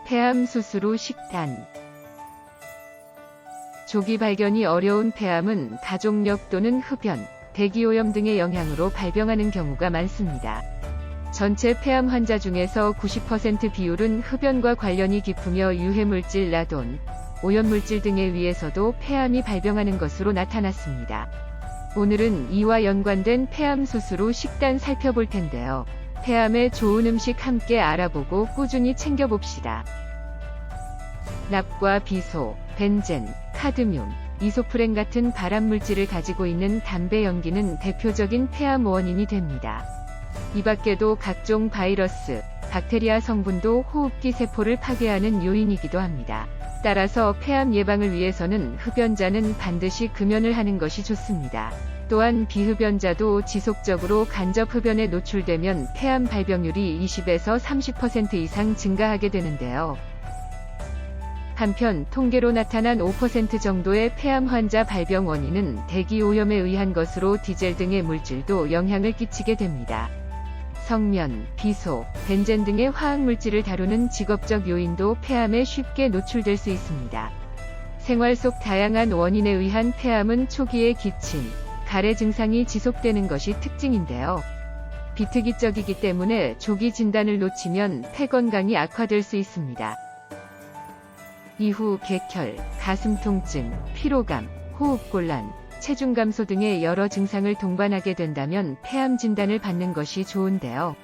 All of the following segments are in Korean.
폐암 수술 후 식단. 조기 발견이 어려운 폐암은 가족력 또는 흡연, 대기오염 등의 영향으로 발병하는 경우가 많습니다. 전체 폐암 환자 중에서 90% 비율은 흡연과 관련이 깊으며 유해물질 라돈, 오염물질 등에 의해서도 폐암이 발병하는 것으로 나타났습니다. 오늘은 이와 연관된 폐암 수술 후 식단 살펴볼 텐데요. 폐암에 좋은 음식 함께 알아보고 꾸준히 챙겨봅시다. 납과 비소, 벤젠, 카드뮴, 이소프렌 같은 발암물질을 가지고 있는 담배 연기는 대표적인 폐암 원인이 됩니다. 이 밖에도 각종 바이러스, 박테리아 성분도 호흡기 세포를 파괴하는 요인이기도 합니다. 따라서 폐암 예방을 위해서는 흡연자는 반드시 금연을 하는 것이 좋습니다. 또한 비흡연자도 지속적으로 간접 흡연에 노출되면 폐암 발병률이 20에서 30% 이상 증가하게 되는데요. 한편 통계로 나타난 5% 정도의 폐암 환자 발병 원인은 대기 오염에 의한 것으로 디젤 등의 물질도 영향을 끼치게 됩니다. 성면, 비소, 벤젠 등의 화학물질을 다루는 직업적 요인도 폐암에 쉽게 노출될 수 있습니다. 생활 속 다양한 원인에 의한 폐암은 초기에 기침, 가래 증상이 지속되는 것이 특징인데요. 비특이적이기 때문에 조기 진단을 놓치면 폐 건강이 악화될 수 있습니다. 이후 객혈, 가슴 통증, 피로감, 호흡곤란, 체중 감소 등의 여러 증상을 동반하게 된다면 폐암 진단을 받는 것이 좋은데요.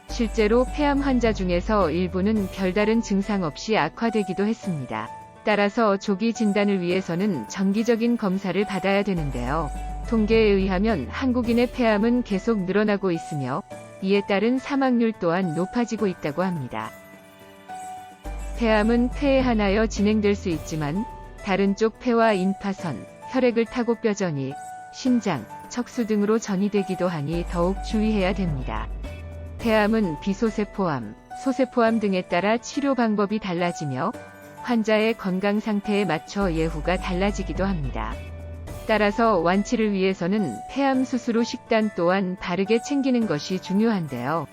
실제로 폐암 환자 중에서 일부는 별다른 증상 없이 악화되기도 했습니다. 따라서 조기 진단을 위해서는 정기적인 검사를 받아야 되는데요. 통계에 의하면 한국인의 폐암은 계속 늘어나고 있으며 이에 따른 사망률 또한 높아지고 있다고 합니다. 폐암은 폐에 한하여 진행될 수 있지만 다른 쪽 폐와 인파선, 혈액을 타고 뼈전이, 심장, 척수 등으로 전이되기도 하니 더욱 주의해야 됩니다. 폐암은 비소세포암, 소세포암 등에 따라 치료 방법이 달라지며 환자의 건강 상태에 맞춰 예후가 달라지기도 합니다. 따라서 완치를 위해서는 폐암 수술 후 식단 또한 바르게 챙기는 것이 중요한데요.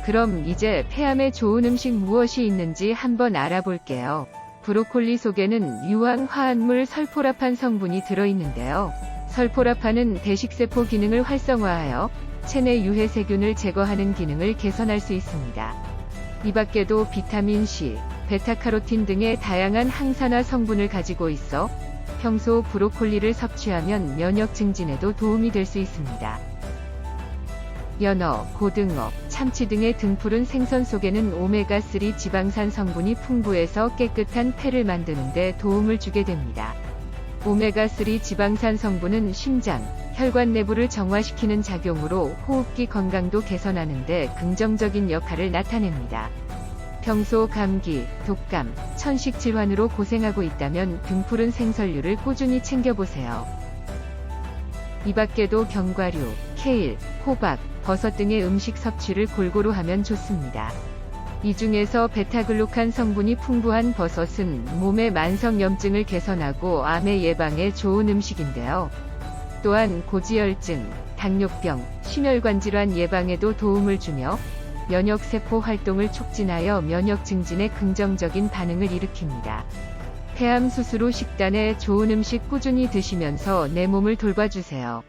그럼 이제 폐암에 좋은 음식 무엇이 있는지 한번 알아볼게요. 브로콜리 속에는 유황 화합물 설포라판 성분이 들어있는데요. 설포라판은 대식세포 기능을 활성화하여 체내 유해 세균을 제거하는 기능을 개선할 수 있습니다. 이 밖에도 비타민 C, 베타카로틴 등의 다양한 항산화 성분을 가지고 있어 평소 브로콜리를 섭취하면 면역 증진에도 도움이 될 수 있습니다. 연어, 고등어, 참치 등의 등푸른 생선 속에는 오메가3 지방산 성분이 풍부해서 깨끗한 폐를 만드는 데 도움을 주게 됩니다. 오메가3 지방산 성분은 심장, 혈관 내부를 정화시키는 작용으로 호흡기 건강도 개선하는 데 긍정적인 역할을 나타냅니다. 평소 감기, 독감, 천식 질환으로 고생하고 있다면 등푸른 생선류를 꾸준히 챙겨보세요. 이 밖에도 견과류, 케일, 호박, 버섯 등의 음식 섭취를 골고루 하면 좋습니다. 이 중에서 베타글루칸 성분이 풍부한 버섯은 몸의 만성염증을 개선하고 암의 예방에 좋은 음식인데요. 또한 고지혈증, 당뇨병, 심혈관 질환 예방에도 도움을 주며 면역세포 활동을 촉진하여 면역 증진에 긍정적인 반응을 일으킵니다. 폐암 수술 후 식단에 좋은 음식 꾸준히 드시면서 내 몸을 돌봐주세요.